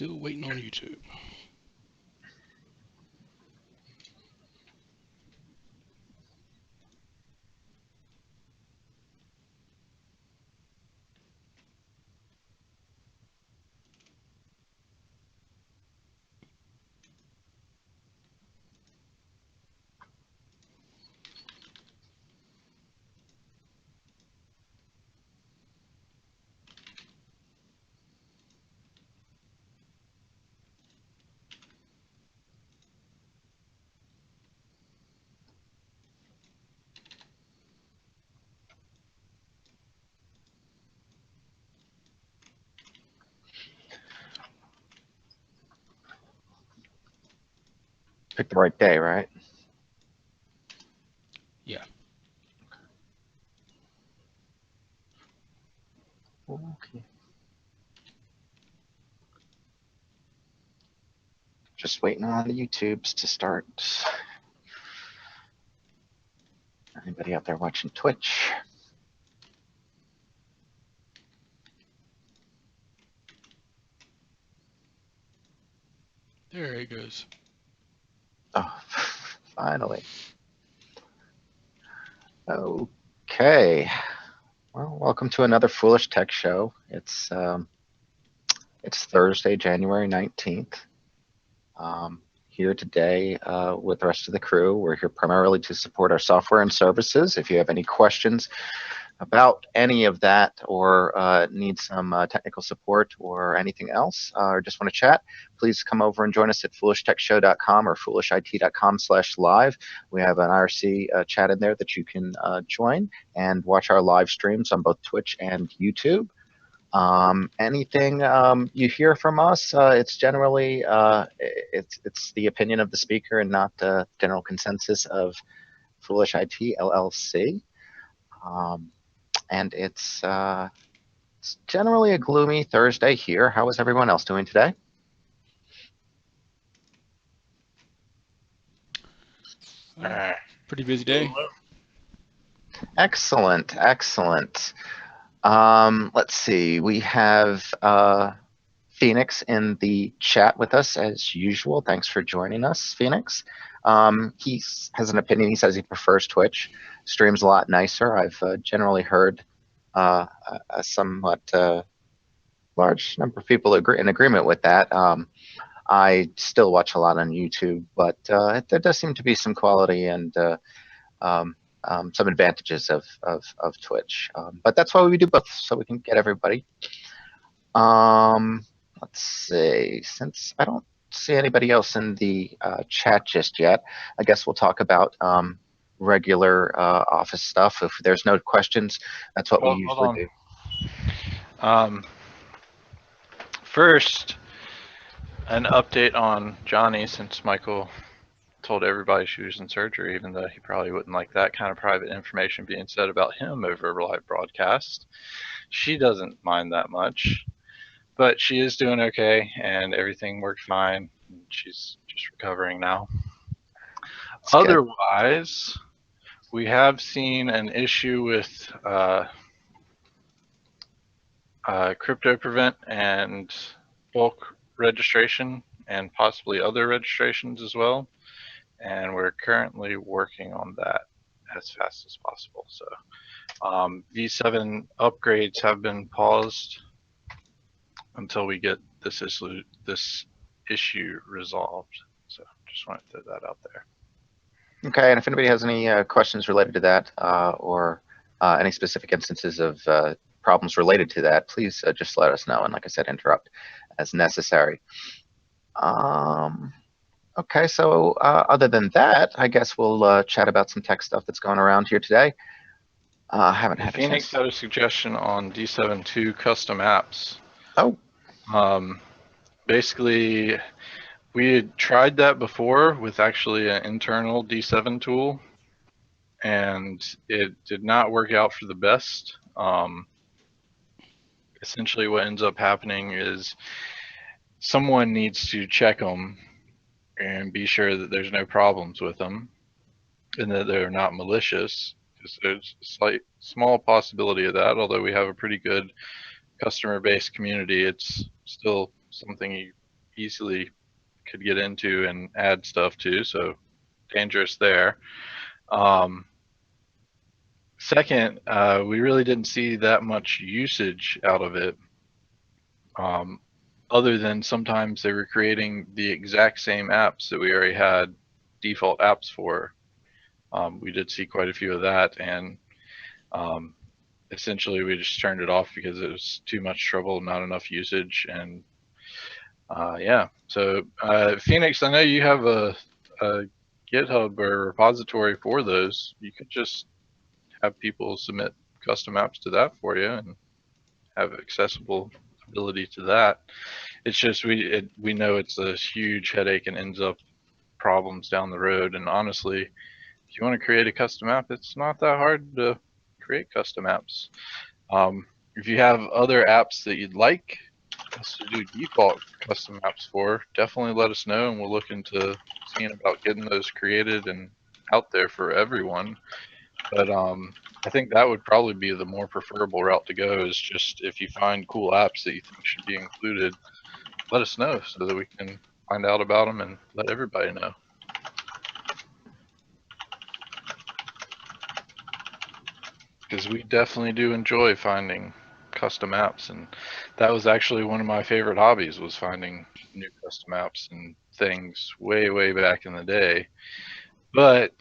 Still waiting on YouTube. Pick the right day, right? Yeah. Okay. Just waiting on the YouTubes to start. Anybody out there watching Twitch? There it goes. Oh, finally. Okay. Well, welcome to another Foolish Tech Show. It's Thursday, January 19th. Here today with the rest of the crew. We're here primarily to support our software and services. If you have any questions about any of that or need some technical support or anything else or just want to chat, please come over and join us at foolishtechshow.com or foolishit.com/live. We have an IRC chat in there that you can join and watch our live streams on both Twitch and YouTube. Anything you hear from us, it's generally it's the opinion of the speaker and not the general consensus of Foolish IT LLC. And it's generally a gloomy Thursday here. How is everyone else doing today? Pretty busy day. Excellent, excellent. Let's see. We have Phoenix in the chat with us as usual. Thanks for joining us, Phoenix. He has an opinion. He says he prefers Twitch. Streams a lot nicer. I've generally heard a somewhat large number of people in agreement with that. I still watch a lot on YouTube, but there does seem to be some quality and some advantages of Twitch. But that's why we do both, so we can get everybody. Let's see. Since I don't see anybody else in the chat just yet, I guess we'll talk about regular office stuff. If there's no questions, that's what we usually do. First, an update on Johnny, since Michael told everybody she was in surgery, even though he probably wouldn't like that kind of private information being said about him over a live broadcast. She doesn't mind that much, but she is doing okay, and everything worked fine. She's just recovering now. That's otherwise, we have seen an issue with crypto prevent and bulk registration and possibly other registrations as well. And we're currently working on that as fast as possible. So V7 upgrades have been paused until we get this issue resolved. So just want to throw that out there. Okay, and if anybody has any questions related to that or any specific instances of problems related to that, please just let us know. And like I said, interrupt as necessary. Okay, so other than that, I guess we'll chat about some tech stuff that's going around here today. I haven't had Phoenix had a suggestion on D7.2 custom apps. Oh. Basically, we had tried that before with actually an internal D7 tool, and it did not work out for the best. Essentially, what ends up happening is someone needs to check them and be sure that there's no problems with them and that they're not malicious, because there's a small possibility of that. Although we have a pretty good customer base community, it's still something you easily could get into and add stuff to, so dangerous there. Second, we really didn't see that much usage out of it, other than sometimes they were creating the exact same apps that we already had default apps for. We did see quite a few of that, and essentially we just turned it off because it was too much trouble, not enough usage, and yeah. So Phoenix, I know you have a GitHub or repository for those. You could just have people submit custom apps to that for you and have accessible ability to that. It's just we know it's a huge headache and ends up problems down the road. And honestly, if you want to create a custom app, it's not that hard to create custom apps. If you have other apps that you'd like us to do default custom apps for, definitely let us know, and we'll look into seeing about getting those created and out there for everyone. But I think that would probably be the more preferable route to go, is just if you find cool apps that you think should be included, let us know so that we can find out about them and let everybody know. Because we definitely do enjoy finding custom apps, and that was actually one of my favorite hobbies, was finding new custom apps and things way back in the day. But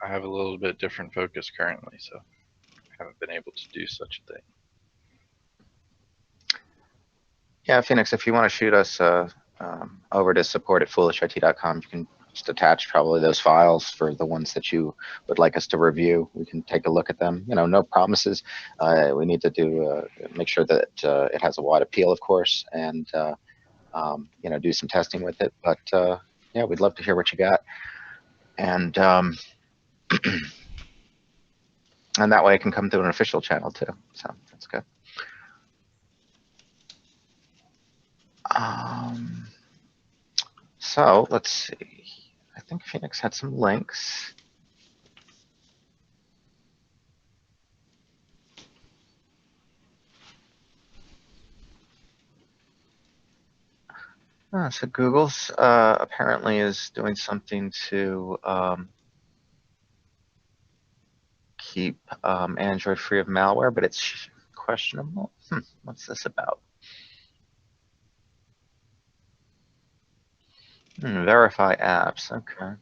I have a little bit different focus currently, so I haven't been able to do such a thing. Yeah, Phoenix, if you want to shoot us over to support@foolishit.com, you can just attach probably those files for the ones that you would like us to review. We can take a look at them. No promises. We need to make sure that it has a wide appeal, of course, and do some testing with it. But yeah, we'd love to hear what you got, and and that way it can come to an official channel too. So that's good. So let's see. I think Phoenix had some links. So Google's apparently is doing something to keep Android free of malware, but it's questionable. What's this about? Verify apps. Okay.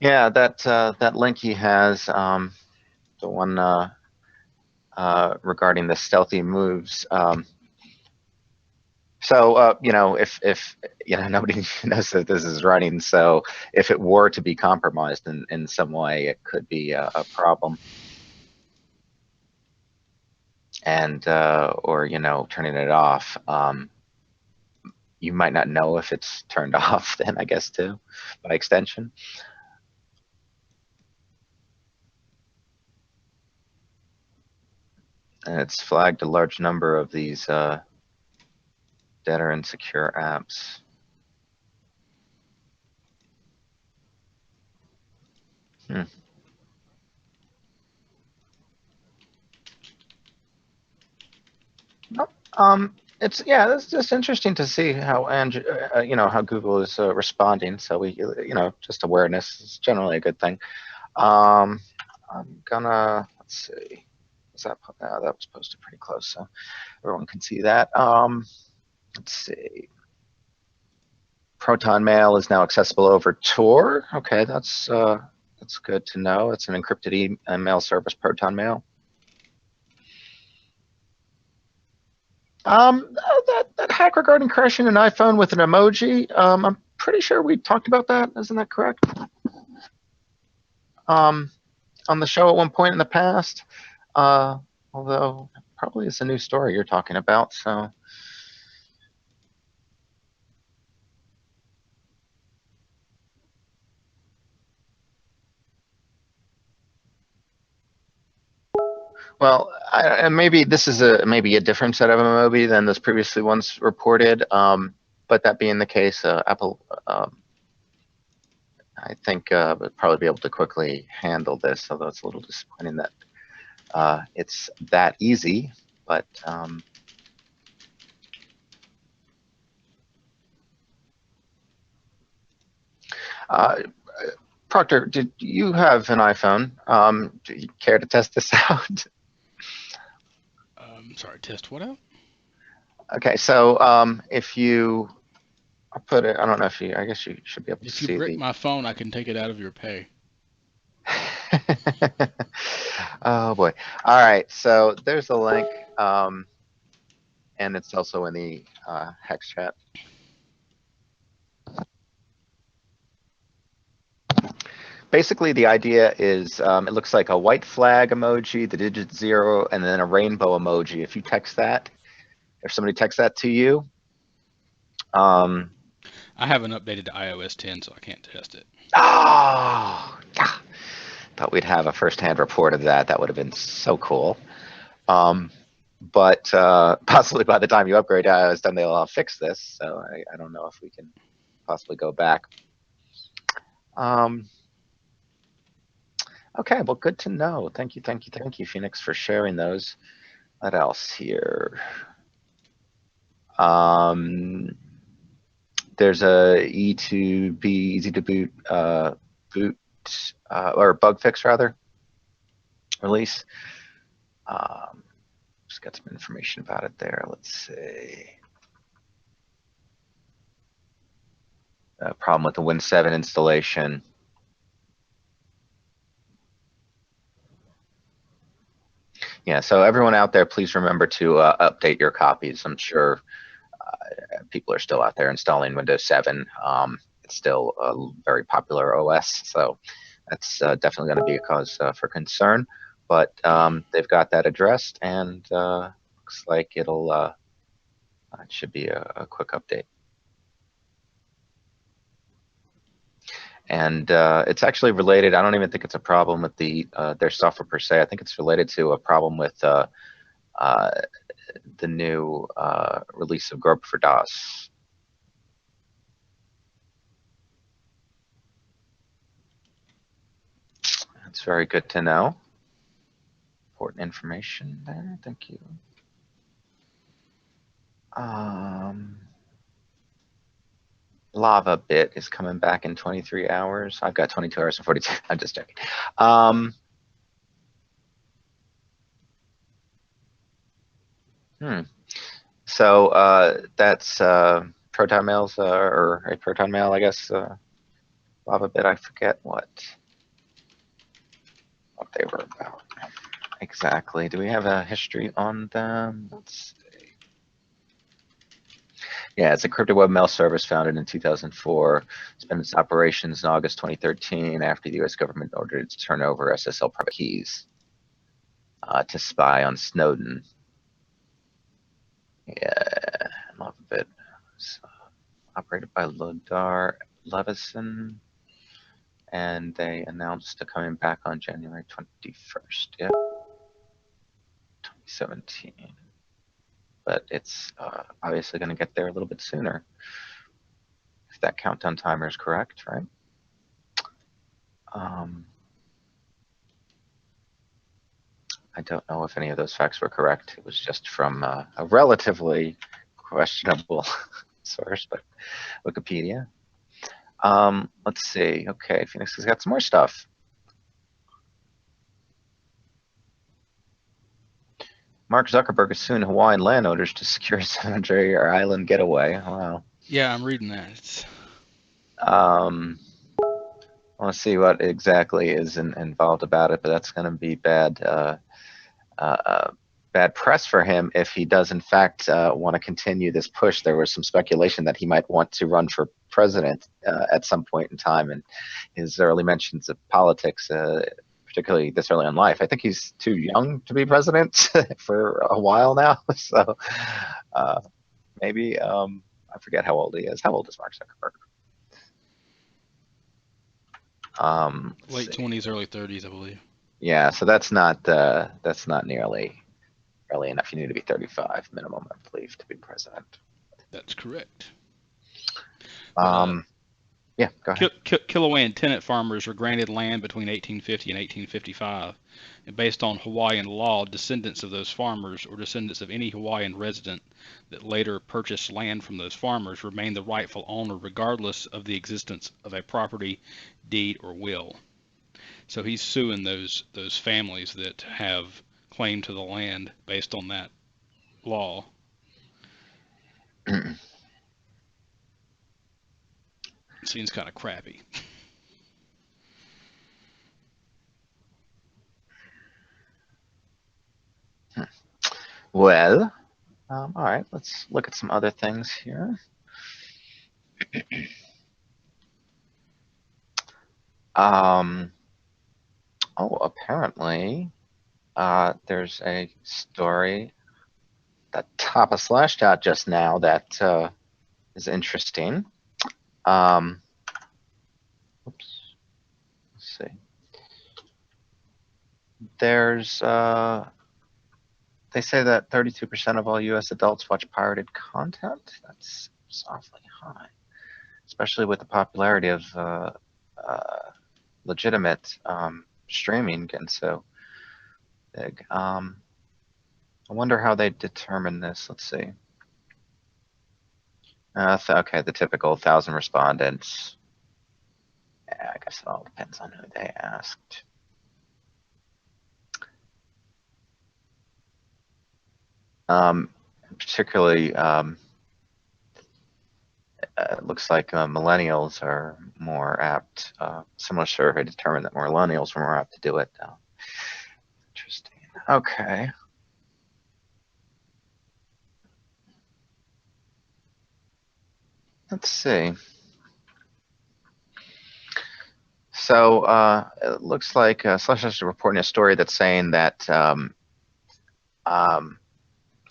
Yeah, that link he has, the one regarding the stealthy moves. So if nobody knows that this is running, so if it were to be compromised in some way, it could be a problem. And or turning it off, you might not know if it's turned off then, I guess, too, by extension. And it's flagged a large number of these dead or insecure apps. It's just interesting to see how how Google is responding. So we just awareness is generally a good thing. I'm gonna, let's see, that was posted pretty close, so everyone can see that. Let's see. Proton Mail is now accessible over Tor. Okay, that's good to know. It's an encrypted email service, Proton Mail. That hack regarding crashing an iPhone with an emoji. I'm pretty sure we talked about that. Isn't that correct? On the show at one point in the past. Although probably it's a new story you're talking about. So. Well, and maybe this is maybe a different set of emoji than those previously ones reported. But that being the case, Apple I think we'll probably be able to quickly handle this, although it's a little disappointing that it's that easy. But Proctor, did you have an iPhone? Do you care to test this out? Sorry, test what out? Okay, so if you put it, I don't know if you, I guess you should be able to If you see brick the. my phone, I can take it out of your pay. Oh boy. All right, so there's a link, and it's also in the hex chat. Basically, the idea is it looks like a white flag emoji, the digit 0, and then a rainbow emoji. If you text that, if somebody texts that to you, um, I haven't updated to iOS 10, so I can't test it. oh, yeah. Thought we'd have a first-hand report of that. That would have been so cool. But possibly by the time you upgrade to iOS 10, they'll fix this. So I don't know if we can possibly go back. Okay, well, good to know. Thank you, Phoenix, for sharing those. What else here? There's a E2B, easy to boot, boot or bug fix rather release. Just got some information about it there. Let's see. Problem with the Win 7 installation. Yeah, so everyone out there, please remember to update your copies. I'm sure people are still out there installing Windows 7. It's still a very popular OS, so that's definitely going to be a cause for concern. But they've got that addressed, and looks like it should be a quick update. And it's actually related. I don't even think it's a problem with their software per se. I think it's related to a problem with the new release of Grope for DOS. That's very good to know. Important information there. Thank you. Lavabit is coming back in 23 hours. I've got 22 hours and 42. I'm just joking. So that's Proton Mails or a Proton Mail, I guess. Lavabit, I forget what they were about exactly. Do we have a history on them? Let's see. Yeah, it's a crypto web mail service founded in 2004. It's been its operations in August 2013 after the U.S. government ordered it to turn over SSL private keys to spy on Snowden. Yeah, love it. It's operated by Lodar Levison, and they announced a coming back on January 21st. Yep, 2017. But it's obviously going to get there a little bit sooner, if that countdown timer is correct, right? I don't know if any of those facts were correct. It was just from a relatively questionable source, but Wikipedia. Let's see. Okay, Phoenix has got some more stuff. Mark Zuckerberg is suing Hawaiian landowners to secure a 700-acre island getaway. Wow. Yeah, I'm reading that. Let's see what exactly is involved about it, but that's going to be bad press for him if he does in fact want to continue this push. There was some speculation that he might want to run for president at some point in time, and his early mentions of politics, particularly this early in life. I think he's too young to be president for a while now. So maybe I forget how old he is. How old is Mark Zuckerberg? Late 20s, early 30s, I believe. Yeah, so that's not nearly early enough. You need to be 35 minimum, I believe, to be president. That's correct. Yeah, go ahead. Kilauea and tenant farmers were granted land between 1850 and 1855, and based on Hawaiian law, descendants of those farmers or descendants of any Hawaiian resident that later purchased land from those farmers remain the rightful owner regardless of the existence of a property, deed, or will. So he's suing those families that have claim to the land based on that law. Seems kind of crappy. Well, all right, let's look at some other things here. Apparently, there's a story at the top of Slashdot just now that is interesting. Oops. Let's see. There's they say that 32% of all U.S. adults watch pirated content. That's awfully high, especially with the popularity of legitimate streaming getting so big. I wonder how they determine this. Let's see. Okay, the typical 1,000 respondents. Yeah, I guess it all depends on who they asked. Particularly, it looks like millennials are more apt. Similar survey determined that millennials were more apt to do it. Interesting. Okay. Let's see. So it looks like Slashdot is reporting a story that's saying that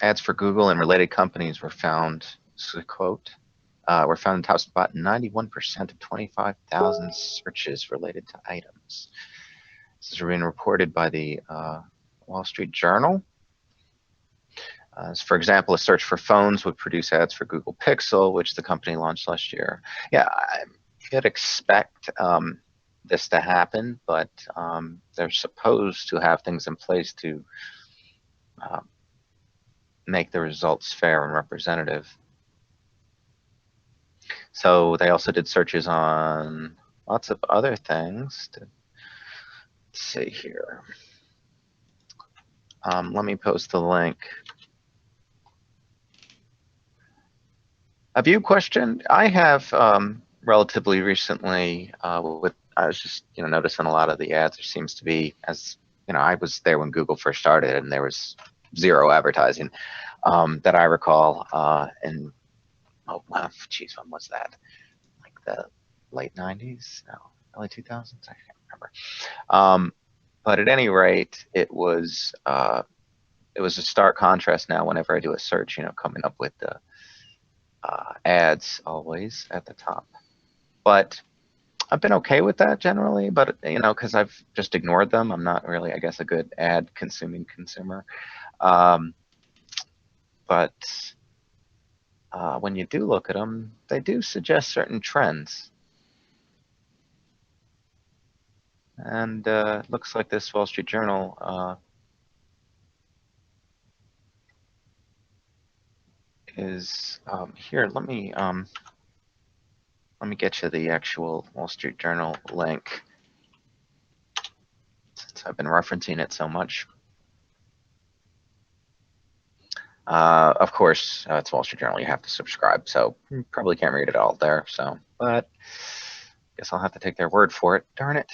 ads for Google and related companies were found, this is a quote, were found in top spot 91% of 25,000 searches related to items. This is being reported by the Wall Street Journal. For example, a search for phones would produce ads for Google Pixel, which the company launched last year. Yeah, I could expect this to happen, but they're supposed to have things in place to make the results fair and representative. So they also did searches on lots of other things. Let's see here. Let me post the link. A view question I have relatively recently I was just noticing a lot of the ads. There seems to be, as I was there when Google first started, and there was zero advertising that I recall. And oh wow, geez, when was that? Like the late '90s? No, early 2000s? I can't remember. But at any rate, it was a stark contrast now. Whenever I do a search, coming up with the ads always at the top. But I've been okay with that generally, but because I've just ignored them. I'm not really, I guess, a good ad consuming consumer. But when you do look at them, they do suggest certain trends. And it looks like this Wall Street Journal is here. Let me get you the actual Wall Street Journal link, since I've been referencing it so much. Of course, it's Wall Street Journal. You have to subscribe, so you probably can't read it all there. So, but I guess I'll have to take their word for it. Darn it.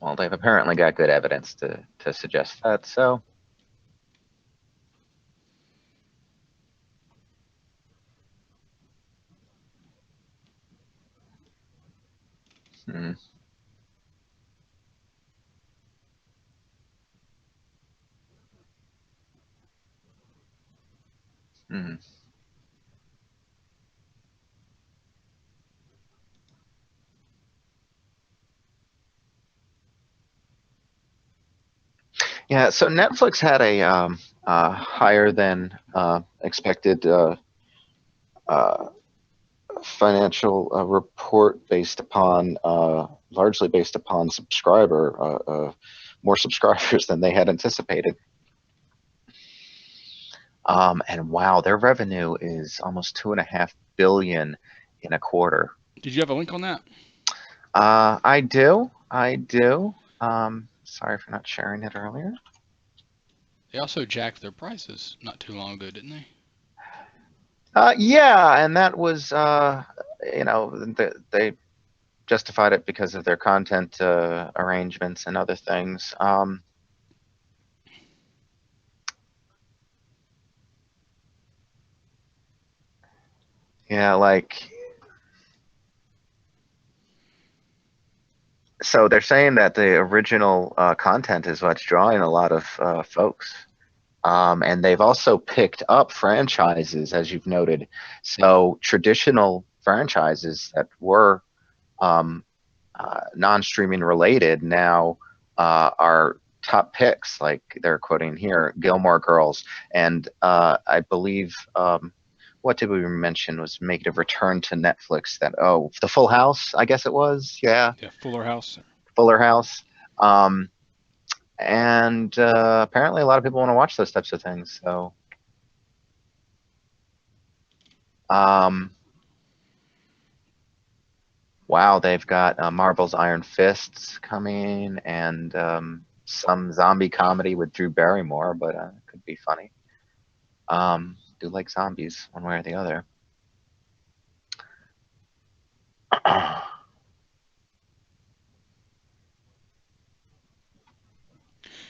Well, they've apparently got good evidence to suggest that, so. Hmm. Hmm. Yeah, so Netflix had a higher than expected financial report based upon largely based upon more subscribers than they had anticipated. And wow, their revenue is almost 2.5 billion in a quarter. Did you have a link on that? I do. Sorry for not sharing it earlier. They also jacked their prices not too long ago, didn't they? Yeah, and that was, they justified it because of their content arrangements and other things. Yeah, like, so they're saying that the original content is what's drawing a lot of folks. And they've also picked up franchises, as you've noted. So traditional franchises that were non-streaming related now are top picks, like they're quoting here, Gilmore Girls, and I believe what did we mention was making a return to Netflix? That the Full House, I guess it was, yeah, Yeah, Fuller House. Fuller House, and apparently a lot of people want to watch those types of things. So, wow, they've got Marvel's Iron Fists coming, and some zombie comedy with Drew Barrymore, but it could be funny. Do like zombies one way or the other.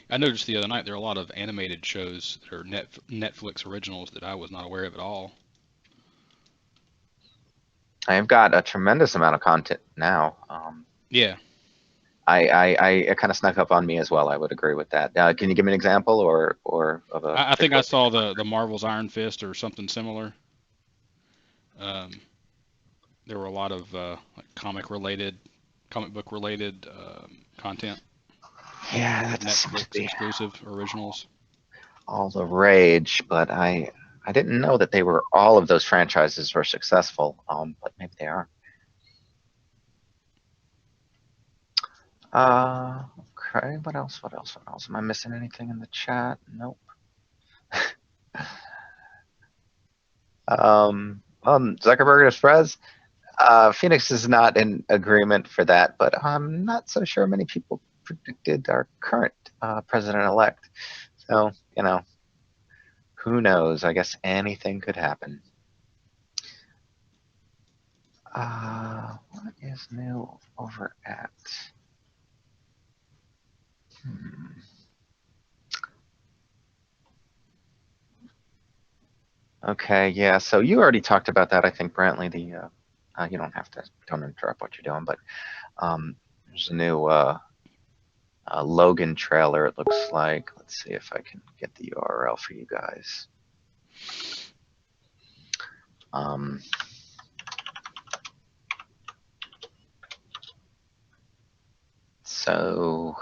I noticed the other night there are a lot of animated shows that are Netflix originals that I was not aware of at all. I've got a tremendous amount of content now. Yeah. It kind of snuck up on me as well. I would agree with that. Can you give me an example or of a I think I particular? saw the Marvel's Iron Fist or something similar. Um, there were a lot of like comic book related content. Yeah, that just seems to Netflix be exclusive originals. all the rage, but I didn't know that they were all of those franchises were successful. But maybe they are. Okay. What else? What else? What else? Am I missing anything in the chat? Nope. Zuckerberg Express. Phoenix is not in agreement for that, but I'm not so sure many people predicted our current president-elect. So, who knows? I guess anything could happen. What is new over at? Okay, yeah. So you already talked about that, I think, Brantley. You don't interrupt what you're doing, but there's a new Logan trailer. It looks like. Let's see if I can get the URL for you guys. So,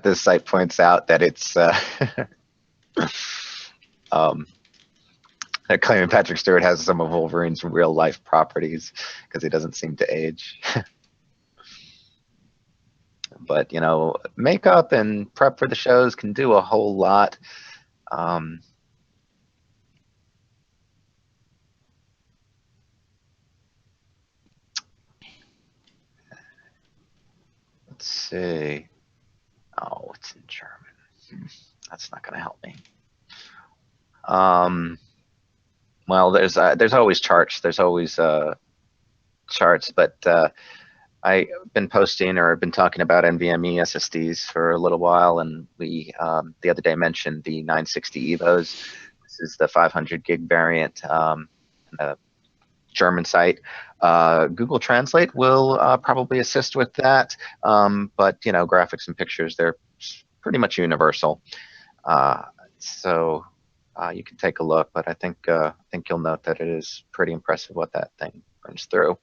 this site points out that it's they're claiming Patrick Stewart has some of Wolverine's real life properties because he doesn't seem to age. But makeup and prep for the shows can do a whole lot. Let's see. Oh, it's in German. That's not going to help me. Well, there's always charts. There's always charts, but I've been posting or been talking about NVMe SSDs for a little while, and we the other day mentioned the 960 EVOs. This is the 500 gig variant. German site. Google Translate will probably assist with that, but graphics and pictures, they're pretty much universal. So you can take a look, but I think you'll note that it is pretty impressive what that thing runs through.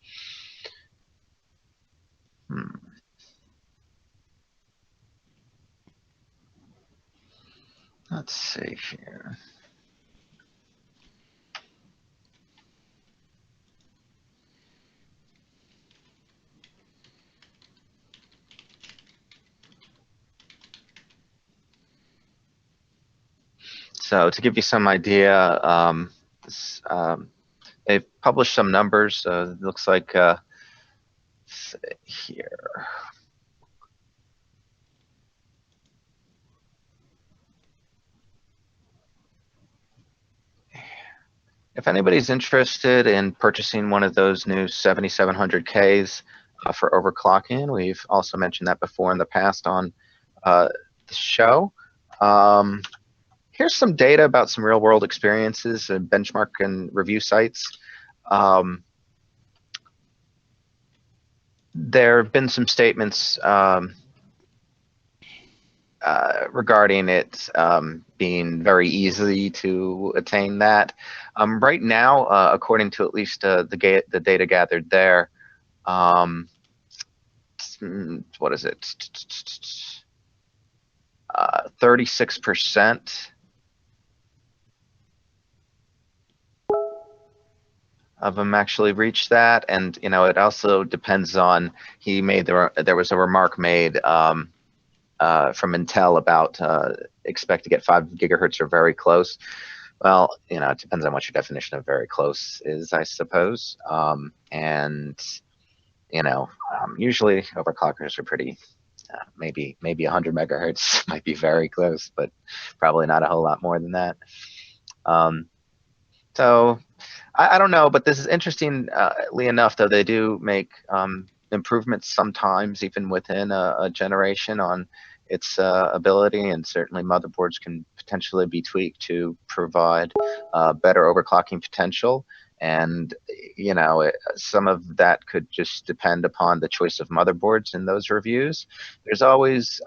Let's see here. So to give you some idea, they've published some numbers. It looks like here. If anybody's interested in purchasing one of those new 7700Ks for overclocking, we've also mentioned that before in the past on the show. Here's some data about some real world experiences and benchmark and review sites. There have been some statements regarding it being very easy to attain that. Right now, according to at least the data gathered there, what is it? 36% of them actually reach that, and it also depends on. There was a remark made from Intel about expect to get 5 gigahertz or very close. Well, it depends on what your definition of very close is, I suppose. Usually overclockers are pretty, maybe 100 megahertz might be very close, but probably not a whole lot more than that. So I don't know, but this is interestingly enough, though they do make improvements sometimes, even within a generation, on its ability, and certainly motherboards can potentially be tweaked to provide better overclocking potential. And some of that could just depend upon the choice of motherboards in those reviews. There's always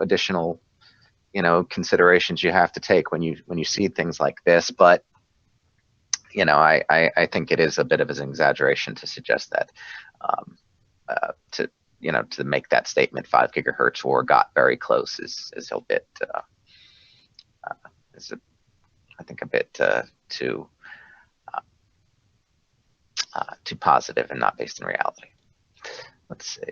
additional considerations you have to take when you see things like this, but I think it is a bit of an exaggeration to suggest that to make that statement 5 gigahertz or got very close is a bit I think a bit too positive and not based in reality. Let's see.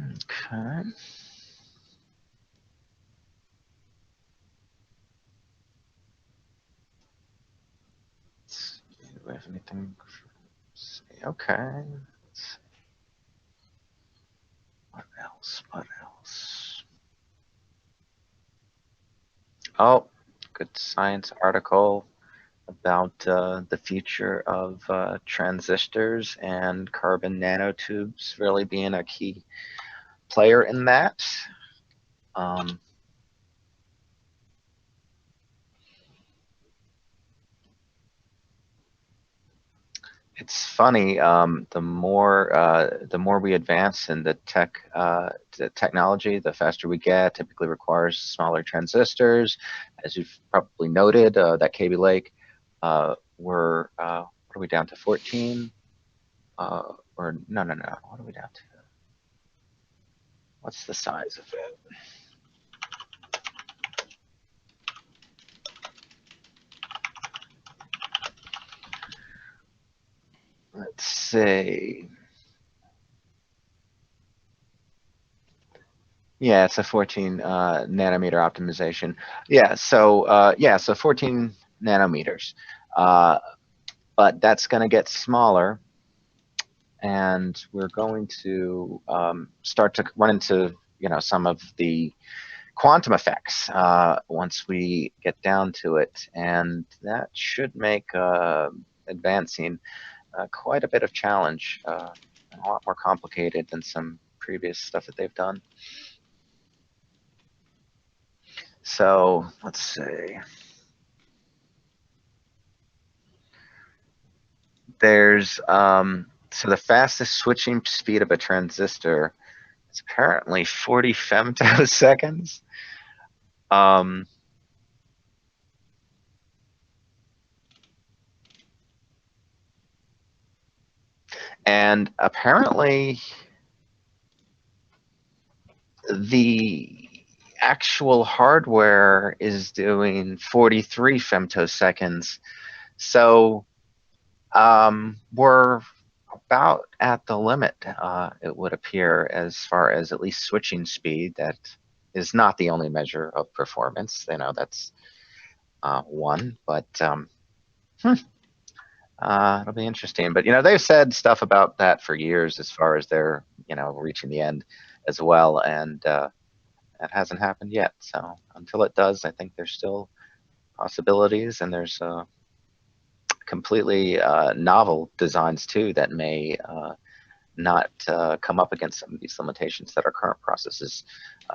Okay. Do we have anything? Okay. What else? What else? Oh, good science article about the future of transistors and carbon nanotubes really being a key player in that. It's funny. The more we advance in the technology, the faster we get. Typically requires smaller transistors, as you've probably noted. That Kaby Lake, what are we down to? 14? Or no. What are we down to? What's the size of it? Let's see. Yeah, it's a 14 nanometer optimization. Yeah, so 14 nanometers. But that's going to get smaller, and we're going to start to run into some of the quantum effects once we get down to it, and that should make advancing quite a bit of challenge, and a lot more complicated than some previous stuff that they've done. So let's see. there's so the fastest switching speed of a transistor is apparently 40 femtoseconds. And apparently the actual hardware is doing 43 femtoseconds. So we're about at the limit, it would appear, as far as at least switching speed. That is not the only measure of performance. That's one, but it'll be interesting. But they've said stuff about that for years, as far as they're reaching the end as well, and that hasn't happened yet. So until it does, I think there's still possibilities, and there's completely novel designs too that may not come up against some of these limitations that our current processes,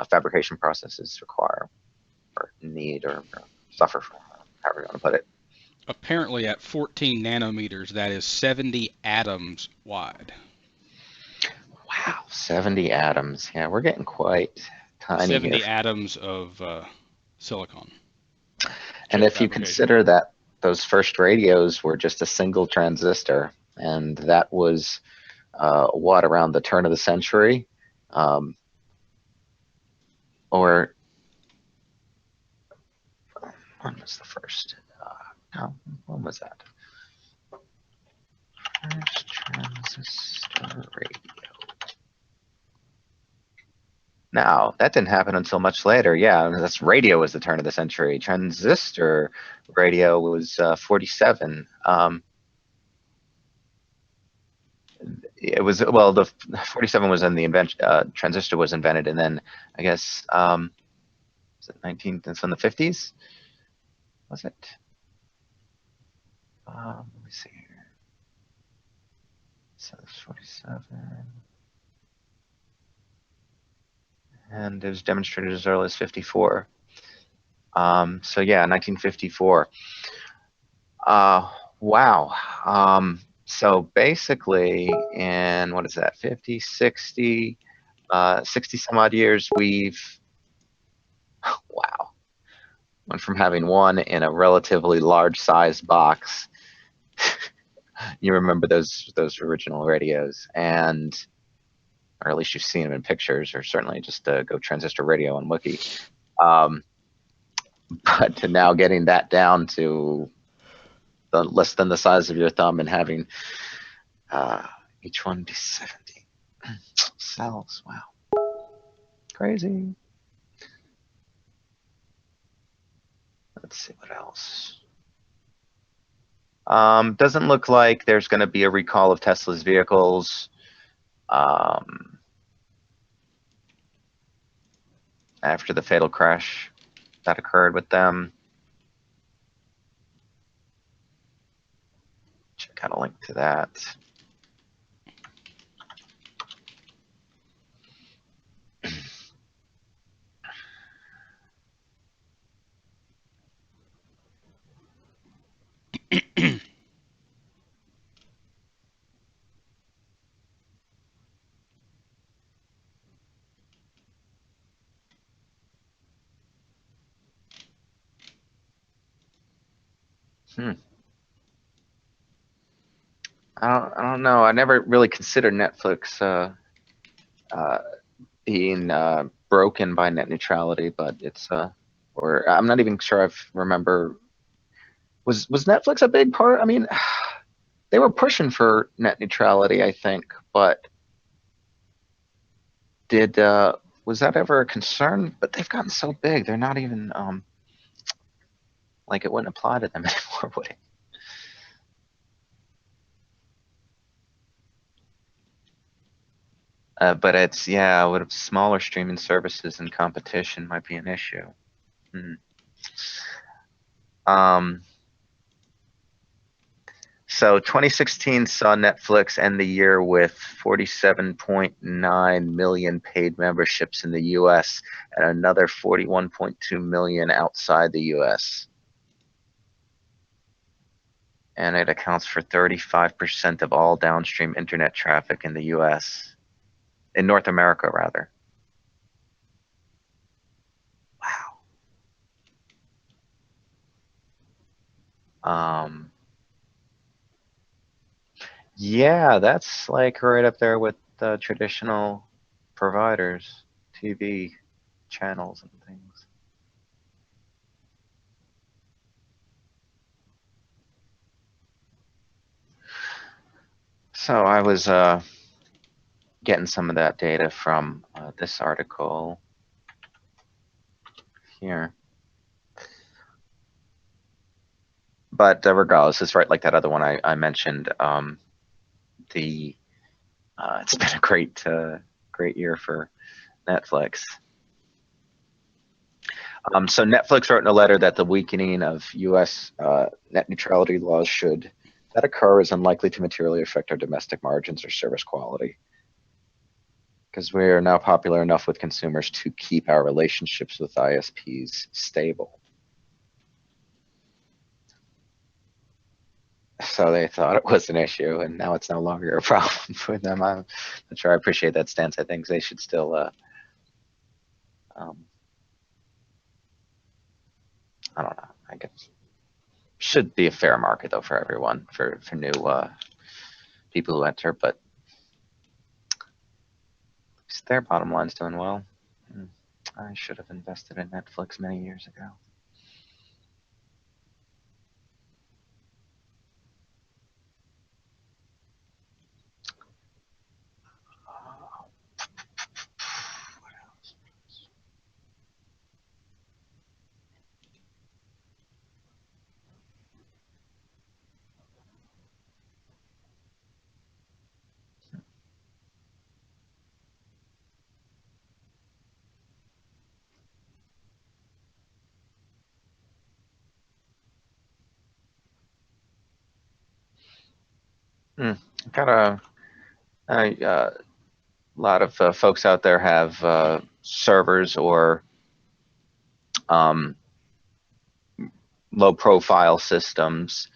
fabrication processes, require or need or suffer from, however you want to put it. Apparently at 14 nanometers, that is 70 atoms wide. Wow, 70 atoms. Yeah, we're getting quite tiny 70 here. atoms of silicon. And if you consider that those first radios were just a single transistor, and that was what, around the turn of the century, or when was the first? No, when was that? First transistor radio. Now, that didn't happen until much later. Yeah, that's radio was the turn of the century. Transistor radio was 47. It was, well, the 47 was in the invention. Transistor was invented, and then I guess was it 19? It's in the 50s. Was it? Let me see here. So it's 47. And it was demonstrated as early as 54. So yeah, 1954. Wow. So basically, in what is that, 50, 60, 60 some odd years, we've, wow, went from having one in a relatively large size box. You remember those original radios, and or at least you've seen them in pictures, or certainly just go transistor radio on Wiki. But to now getting that down to less than the size of your thumb, and having each one be 70 cells. Wow, crazy. Let's see what else. Doesn't look like there's going to be a recall of Tesla's vehicles. After the fatal crash that occurred with them. Check out a link to that. I don't know. I never really considered Netflix being broken by net neutrality, but it's or I'm not even sure I remember. Was Netflix a big part? I mean, they were pushing for net neutrality, I think, but did was that ever a concern? But they've gotten so big, they're not even like, it wouldn't apply to them anymore, would it? But it's, yeah, with smaller streaming services and competition might be an issue. So 2016 saw Netflix end the year with 47.9 million paid memberships in the US and another 41.2 million outside the US. and it accounts for 35% of all downstream internet traffic in the US, in North America, rather. Wow. Yeah, that's like right up there with the traditional providers, TV channels and things. So I was getting some of that data from this article here. But regardless, it's right like that other one I mentioned. It's been a great year for Netflix. So Netflix wrote in a letter that the weakening of U.S. Net neutrality laws should that occur is unlikely to materially affect our domestic margins or service quality, because we are now popular enough with consumers to keep our relationships with ISPs stable. So they thought it was an issue, and now it's no longer a problem for them. I'm not sure I appreciate that stance. I think they should still, I don't know, I guess should be a fair market though for everyone, for new people who enter, but their bottom line's doing well. I should have invested in Netflix many years ago. Got a lot of folks out there have servers or low-profile systems,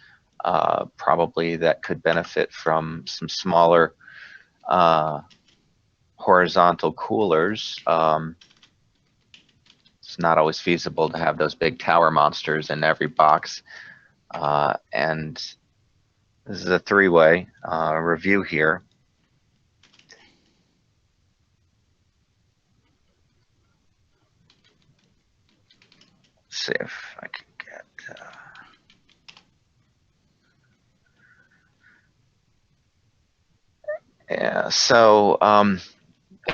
probably that could benefit from some smaller horizontal coolers. It's not always feasible to have those big tower monsters in every box, and this is a three-way review here. Let's see if I can get. Yeah, so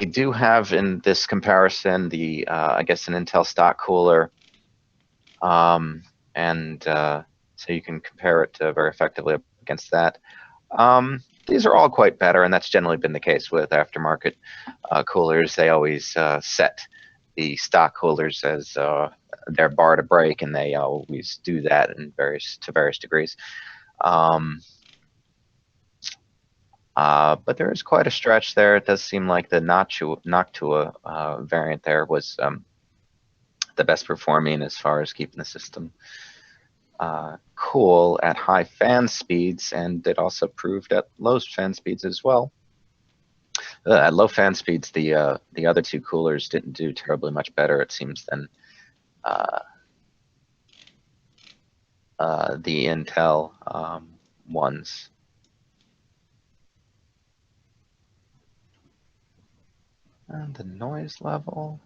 they do have in this comparison the I guess an Intel stock cooler, and so you can compare it very effectively against that. These are all quite better, and that's generally been the case with aftermarket coolers. They always set the stock coolers as their bar to break, and they always do that in various degrees. But there is quite a stretch there. It does seem like the Noctua variant there was the best performing as far as keeping the system cool at high fan speeds, and it also proved at low fan speeds as well. At low fan speeds, the other two coolers didn't do terribly much better, it seems, than the Intel ones. And the noise level,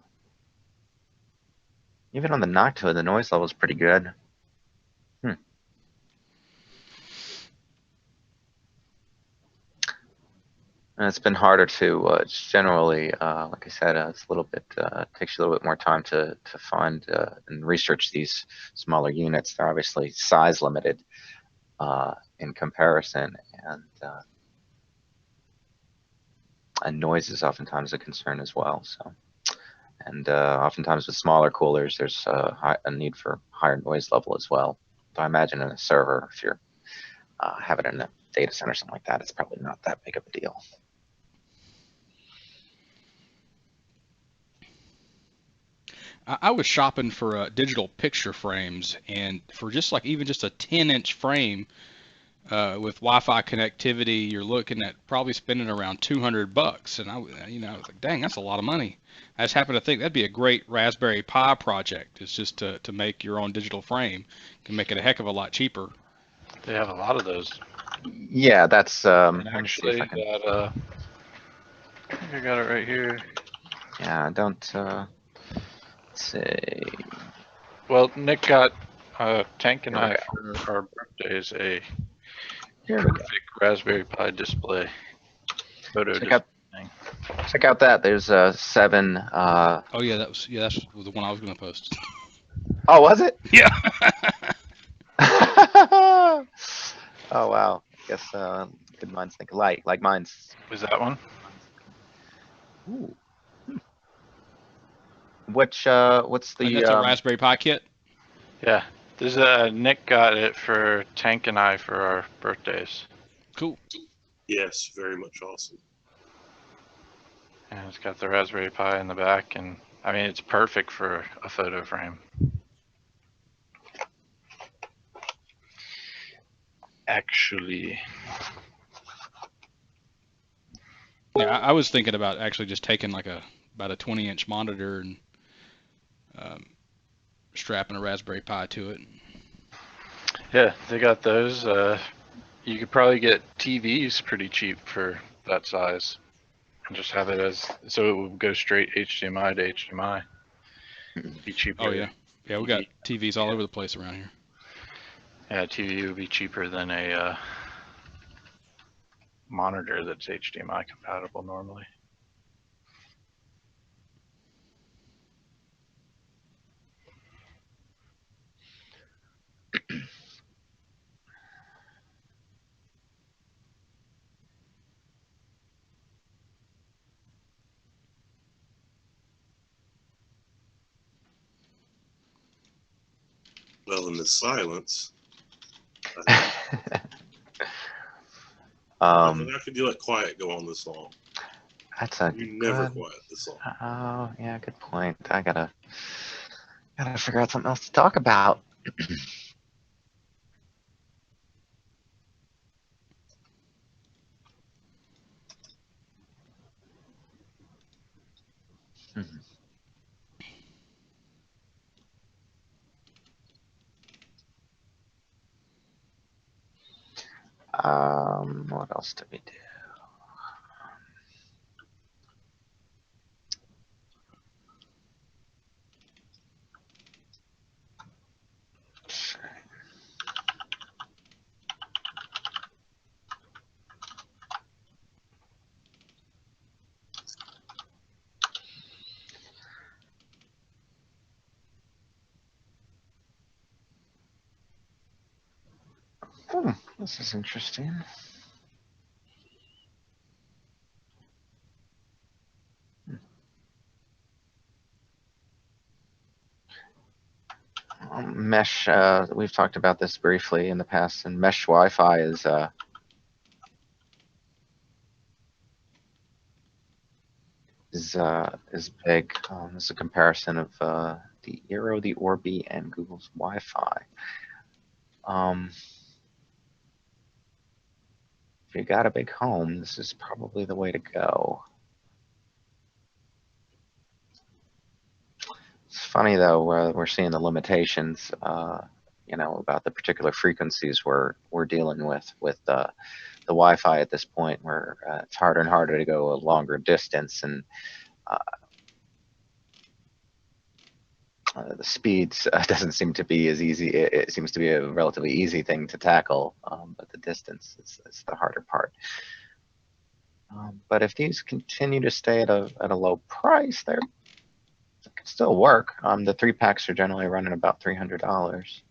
even on the Noctua, the noise level is pretty good. And it's been harder to. It's generally, like I said, it's a little bit takes you a little bit more time to find and research these smaller units. They're obviously size limited in comparison, and noise is oftentimes a concern as well. So, and oftentimes with smaller coolers, there's a need for higher noise level as well. So I imagine in a server, if you're having it in a data center or something like that, it's probably not that big of a deal. I was shopping for digital picture frames, and for just like even just a 10-inch frame, with Wi-Fi connectivity, you're looking at probably spending around $200. And I was like, dang, that's a lot of money. I just happen to think that'd be a great Raspberry Pi project. It's just to make your own digital frame. You can make it a heck of a lot cheaper. They have a lot of those. Yeah, that's And let me see if actually, I can. I think I got it right here. Yeah, don't let's see. Well, Nick got Tank and Here we I go. for our birthdays a Here we go. perfect Raspberry Pi display. Photo Check out that. There's 7. Oh yeah, that's the one I was going to post. Oh, was it? Yeah. Oh wow. Guess good minds think alike. Like mine's. Was that one? Ooh. What's the? And that's a Raspberry Pi kit. Yeah. This Nick got it for Tank and I for our birthdays. Cool. Yes, very much awesome. And it's got the Raspberry Pi in the back, and I mean it's perfect for a photo frame. Actually, Yeah, I was thinking about actually just taking like about a 20-inch monitor and strapping a Raspberry Pi to it. yeah, they got those. You could probably get TVs pretty cheap for that size, and just have it as so it will go straight HDMI to HDMI. Be cheaper. Oh yeah, we got TVs all over the place around here. Yeah, TV would be cheaper than a monitor that's HDMI compatible normally. Well, in the silence, how could you let quiet go on this long? That's a You never good. quiet this long. Oh yeah, good point. I gotta figure out something else to talk about. What else did we do? This is interesting. Mesh. We've talked about this briefly in the past, and mesh Wi-Fi is big. This is a comparison of the Eero, the Orbi, and Google's Wi-Fi. If you got a big home, this is probably the way to go. It's funny though, we're seeing the limitations, about the particular frequencies we're dealing with the Wi-Fi at this point, where it's harder and harder to go a longer distance, and the speeds doesn't seem to be as easy. It seems to be a relatively easy thing to tackle, but the distance is the harder part. But if these continue to stay at a low price, they can still work. The 3-packs are generally running about $300,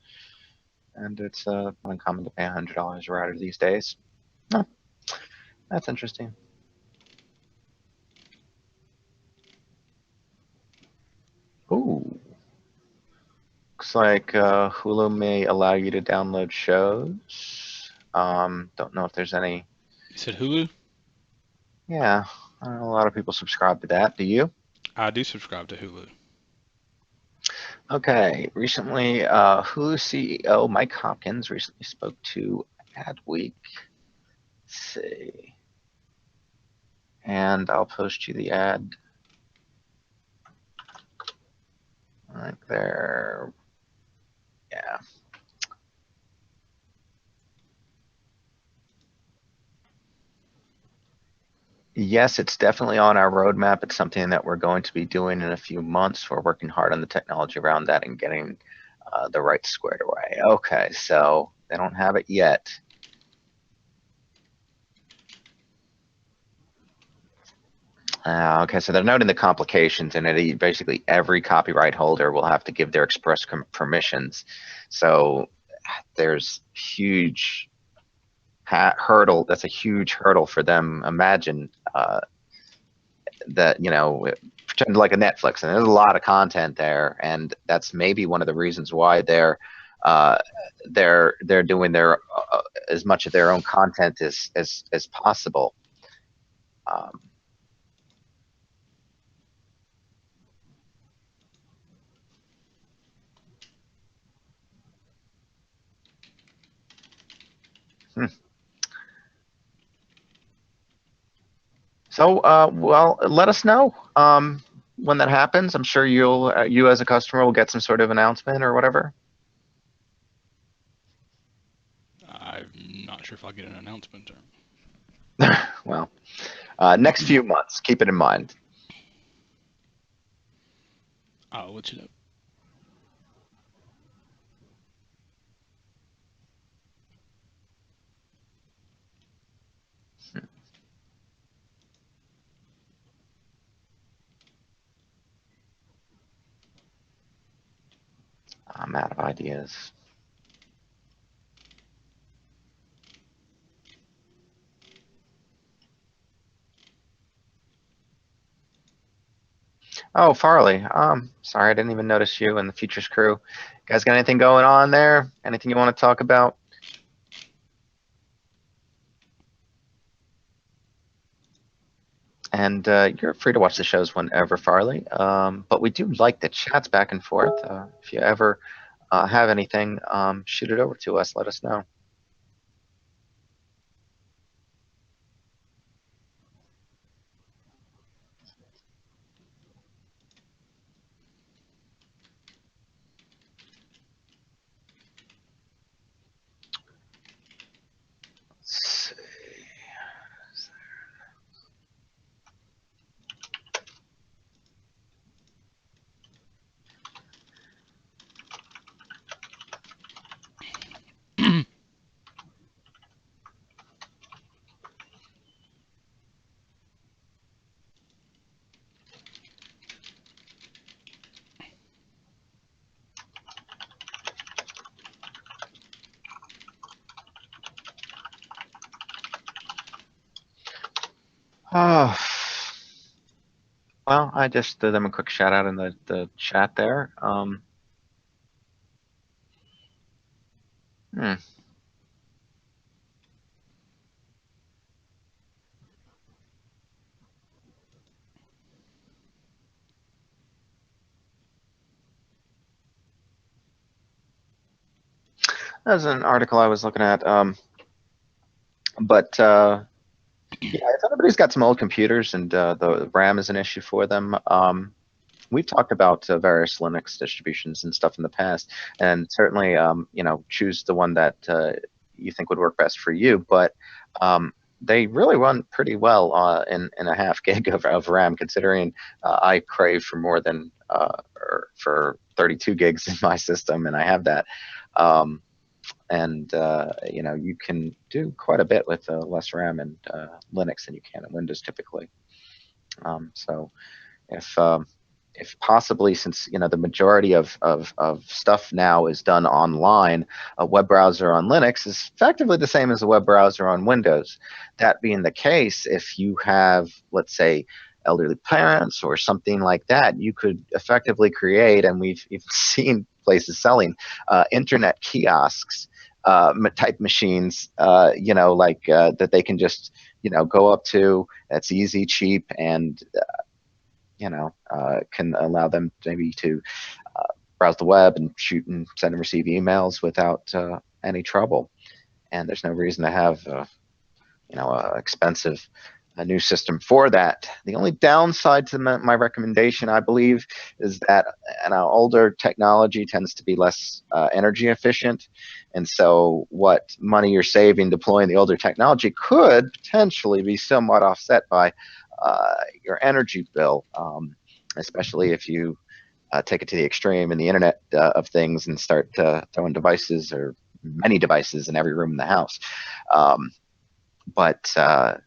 and it's uncommon to pay $100 a router these days. Oh, that's interesting. Ooh. Looks like Hulu may allow you to download shows. Don't know if there's any. You said Hulu? Yeah, a lot of people subscribe to that. Do you? I do subscribe to Hulu. Okay. Recently, Hulu CEO Mike Hopkins recently spoke to ad week. Let's see. And I'll post you the ad right there. Yeah. Yes, it's definitely on our roadmap. It's something that we're going to be doing in a few months. We're working hard on the technology around that and getting the rights squared away. Okay, so they don't have it yet. Okay, so they're noting the complications, and it basically every copyright holder will have to give their express permissions. So there's huge hurdle. That's a huge hurdle for them. Imagine that, pretend like a Netflix, and there's a lot of content there, and that's maybe one of the reasons why they're doing their as much of their own content as possible. So, well, let us know when that happens. I'm sure you as a customer will get some sort of announcement or whatever. I'm not sure if I'll get an announcement. Well, next few months, keep it in mind. I'll let you know. I'm out of ideas. Oh, Farley. Sorry, I didn't even notice you and the Futures crew. You guys got anything going on there? Anything you want to talk about? And you're free to watch the shows whenever, Farley. But we do like the chats back and forth. If you ever have anything, shoot it over to us. Let us know. Let's see. Oh, well, I just threw them a quick shout out in the chat there. Hmm. That was an article I was looking at. But yeah, if anybody's got some old computers and the RAM is an issue for them, we've talked about various Linux distributions and stuff in the past, and certainly, choose the one that you think would work best for you. But they really run pretty well in a half gig of RAM, considering I crave for more than or for 32 gigs in my system, and I have that. And you can do quite a bit with less RAM in Linux than you can in Windows typically. So if possibly, since the majority of stuff now is done online, a web browser on Linux is effectively the same as a web browser on Windows. That being the case, if you have, let's say, elderly parents or something like that, you could effectively create, and we've even seen places selling internet kiosks, type machines, that they can just go up to. That's easy, cheap, and can allow them maybe to browse the web and shoot and send and receive emails without any trouble. and there's no reason to have a expensive new system for that. The only downside to my recommendation, I believe, is that older technology tends to be less energy efficient, and so what money you're saving deploying the older technology could potentially be somewhat offset by your energy bill, especially if you take it to the extreme in the Internet of Things and start throwing devices or many devices in every room in the house. But I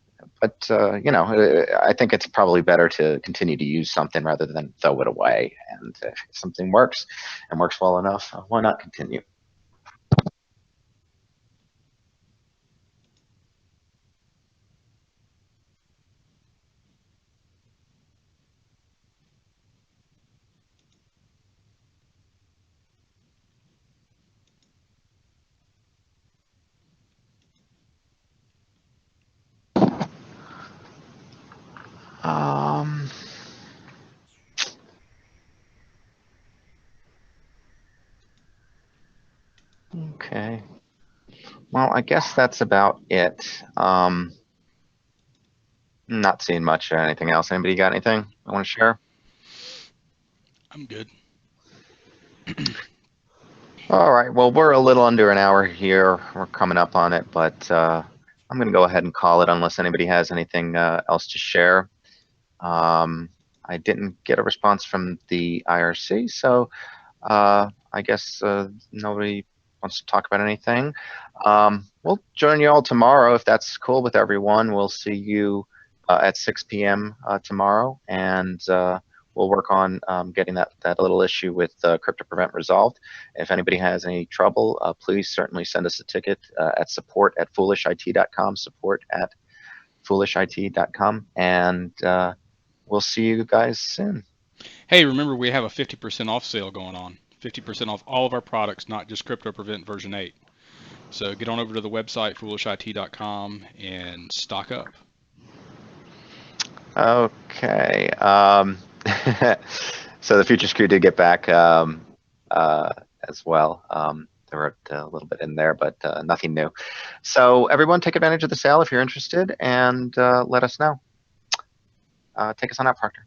think it's probably better to continue to use something rather than throw it away. And if something works and works well enough, why not continue? Okay. Well, I guess that's about it. Not seeing much or anything else. Anybody got anything I want to share? I'm good. All right. Well, we're a little under an hour here. We're coming up on it, but I'm going to go ahead and call it unless anybody has anything else to share. I didn't get a response from the IRC, so I guess nobody wants to talk about anything. We'll join you all tomorrow if that's cool with everyone. We'll see you at 6 p.m. Tomorrow, and we'll work on getting that little issue with Crypto Prevent resolved. If anybody has any trouble, please certainly send us a ticket at support@foolishit.com, support@foolishit.com, and we'll see you guys soon. Hey, remember we have a 50% off sale going on. 50% off all of our products, not just Crypto Prevent version 8. So get on over to the website, foolishit.com, and stock up. Okay. So the Futures Crew did get back as well. There were a little bit in there, but nothing new. So everyone take advantage of the sale if you're interested, and let us know. Take us on out, partner.